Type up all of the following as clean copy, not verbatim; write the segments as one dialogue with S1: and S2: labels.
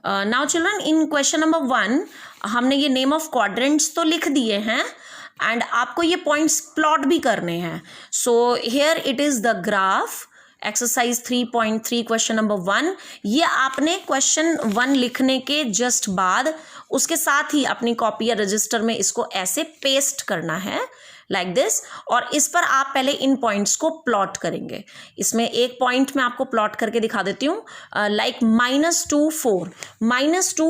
S1: Now children, इन question number 1 हमने ये name of quadrants तो लिख दिए हैं एंड आपको ये पॉइंट्स प्लॉट भी करने हैं. So here it is the graph. Exercise 3.3 question number 1. ये आपने क्वेश्चन 1 लिखने के जस्ट बाद उसके साथ ही अपनी कॉपी या रजिस्टर में इसको ऐसे पेस्ट करना है लाइक दिस, और इस पर आप पहले इन पॉइंट्स को प्लॉट करेंगे. इसमें एक पॉइंट मैं आपको प्लॉट करके दिखा देती हूँ. लाइक -2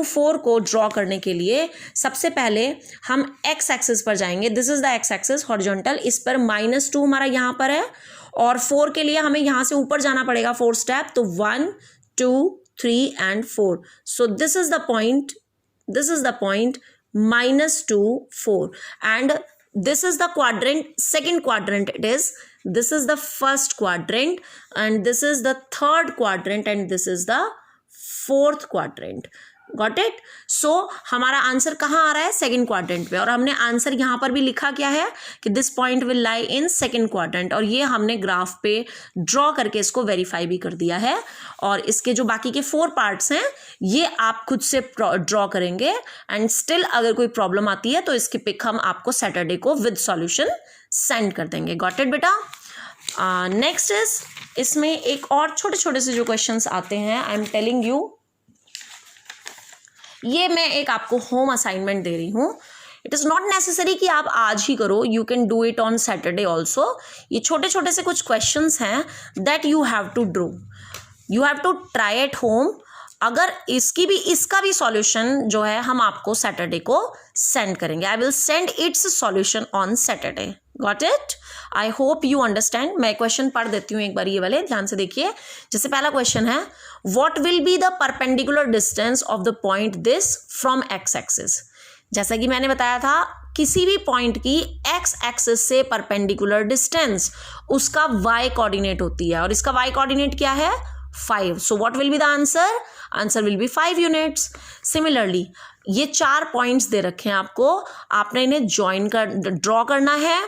S1: 4 को ड्रॉ करने के लिए सबसे पहले हम एक्स एक्सिस पर जाएंगे. This is the x axis horizontal. इस पर -2 हमारा यहाँ पर है और 4 के लिए हमें यहाँ से ऊपर जाना पड़ेगा 4 स्टेप. तो 1 2 3 and 4. So this is the point -2 4 and this is the second quadrant. This is the first quadrant and this is the third quadrant and this is the fourth quadrant. Got it? So हमारा answer कहाँ आ रहा है? Second quadrant पे. और हमने answer यहाँ पर भी लिखा क्या है कि this point will lie in second quadrant, और ये हमने ग्राफ पे ड्रॉ करके इसको वेरीफाई भी कर दिया है. और इसके जो बाकी के 4 पार्ट्स हैं ये आप खुद से ड्रॉ करेंगे एंड स्टिल अगर कोई प्रॉब्लम आती है तो इसकी पिक हम आपको सैटरडे को विद सॉल्यूशन सेंड कर देंगे. गॉट इट बेटा? नेक्स्ट इज, इसमें एक और छोटे छोटे से जो क्वेश्चंस आते हैं, आई एम टेलिंग यू, ये मैं एक आपको होम असाइनमेंट दे रही हूँ. इट इज़ नॉट नेसेसरी कि आप आज ही करो, you can do it on Saturday also. ये छोटे छोटे से कुछ क्वेश्चंस हैं that you have to do, you have to try at home. अगर इसका भी सॉल्यूशन जो है हम आपको सैटरडे को सेंड करेंगे. I will send it's solution on Saturday. Got it? I hope you understand. मैं क्वेश्चन पढ़ देती हूँ एक बार, ये वाले ध्यान से देखिए. जैसे पहला क्वेश्चन है, what will be the perpendicular distance of the point this from x axis. जैसा कि मैंने बताया था, किसी भी पॉइंट की एक्स एक्सिस से परपेंडिकुलर डिस्टेंस उसका वाई कोऑर्डिनेट होती है, और इसका वाई कोऑर्डिनेट क्या है? 5. So what will be the answer? Answer will be 5 units. Similarly ये 4 पॉइंट्स दे रखे हैं आपको, आपने इन्हें ड्रॉ करना है,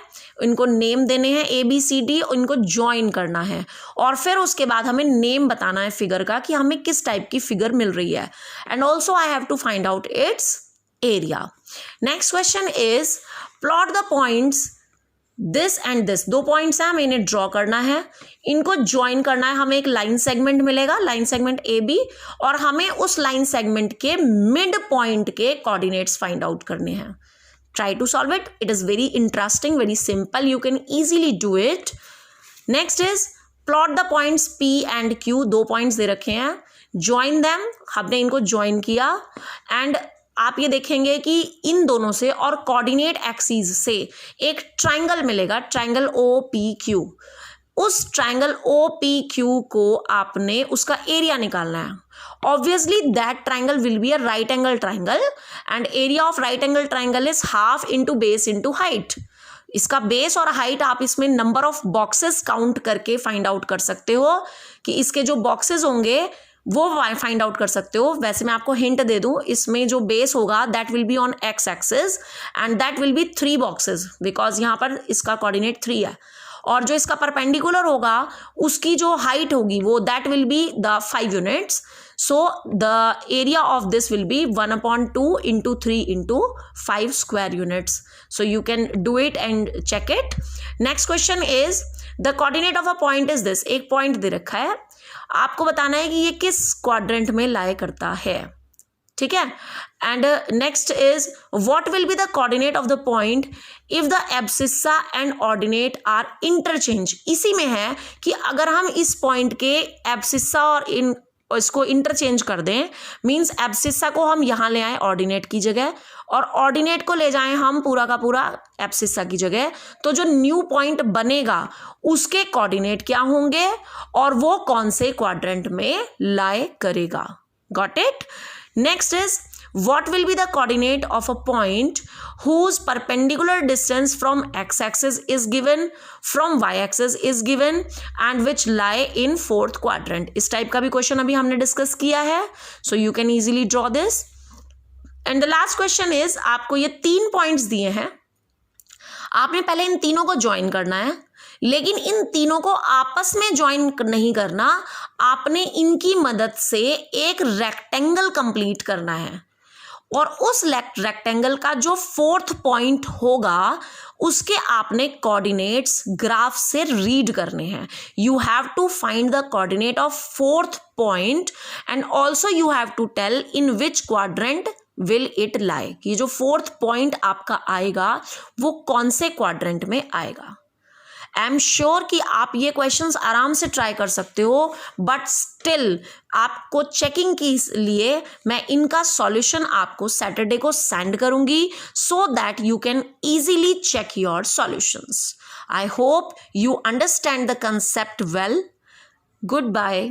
S1: इनको नेम देने हैं ABCD, इनको ज्वाइन करना है, और फिर उसके बाद हमें नेम बताना है फिगर का कि हमें किस टाइप की फिगर मिल रही है. And also I have to find out its area. Next question is, plot the points this and this. 2 points हैं, हमें इन्हें ड्रॉ करना है, इनको ज्वाइन करना है. हमें एक लाइन सेगमेंट मिलेगा, लाइन सेगमेंट AB, और हमें उस लाइन सेगमेंट के मिड पॉइंट के कोऑर्डिनेट्स फाइंड आउट करने हैं. Try to solve it. It is very interesting, very simple, you can easily do it. Next is, plot the points P and Q. 2 points दे रखे हैं, join them. हमने इनको join किया and आप ये देखेंगे कि इन दोनों से और कोऑर्डिनेट एक्सिस से एक ट्रायंगल मिलेगा, ट्रायंगल OPQ. उस ट्रायंगल OPQ को आपने उसका एरिया निकालना है. Obviously that triangle will be a right angle triangle and area of right angle triangle is half into base into height. इसका बेस और हाइट आप इसमें नंबर ऑफ बॉक्सेस काउंट करके फाइंड आउट कर सकते हो कि इसके जो बॉक्सेस होंगे वो फाइंड आउट कर सकते हो. वैसे मैं आपको हिंट दे दूं, इसमें जो बेस होगा that will be on x axis and that will B 3 boxes, because यहाँ पर इसका कोऑर्डिनेट 3 है. और जो इसका परपेंडिकुलर होगा उसकी जो हाइट होगी वो that will be the 5 units. So the area of this will be 1/2 into 3 into 5 square units. So you can do it and check it. Next question is, the coordinate of a point is this. एक point दे रखा है, आपको बताना है कि ये किस क्वाड्रेंट में लाई करता है. ठीक है? And next is, what will be the coordinate of the point if the abscissa and ordinate are interchange. इसी में है कि अगर हम इस पॉइंट के एब्सिस्सा और इसको इंटरचेंज कर दें, मीन्स एब्सिस्सा को हम यहाँ ले आए ऑर्डिनेट की जगह और ऑर्डिनेट को ले जाएं हम पूरा का पूरा एब्सिस्सा की जगह, तो जो न्यू पॉइंट बनेगा उसके कोऑर्डिनेट क्या होंगे और वो कौन से क्वाड्रेंट में लाई करेगा. Got it? Next is, what will be the coordinate of a point whose perpendicular distance from x-axis is given, from y-axis is given and which lie in 4th quadrant. इस type का भी question अभी हमने discuss किया है, so you can easily draw this. And the last question is, आपको ये 3 points दिए हैं, आपने पहले इन तीनों को ज्वाइन करना है. लेकिन इन तीनों को आपस में ज्वाइन नहीं करना, आपने इनकी मदद से एक रेक्टेंगल कंप्लीट करना है और उस रेक्टेंगल का जो फोर्थ पॉइंट होगा उसके आपने कोऑर्डिनेट्स ग्राफ से रीड करने हैं. You have to find the coordinate of fourth point and also you have to tell in which quadrant will it lie, कि जो फोर्थ पॉइंट आपका आएगा वो कौन से क्वाड्रेंट में आएगा. आई एम श्योर कि आप ये क्वेश्चंस आराम से ट्राई कर सकते हो, बट स्टिल आपको चेकिंग के लिए मैं इनका सॉल्यूशन आपको सैटरडे को सेंड करूंगी so that you can easily check your solutions. I hope you understand the concept well. Good bye.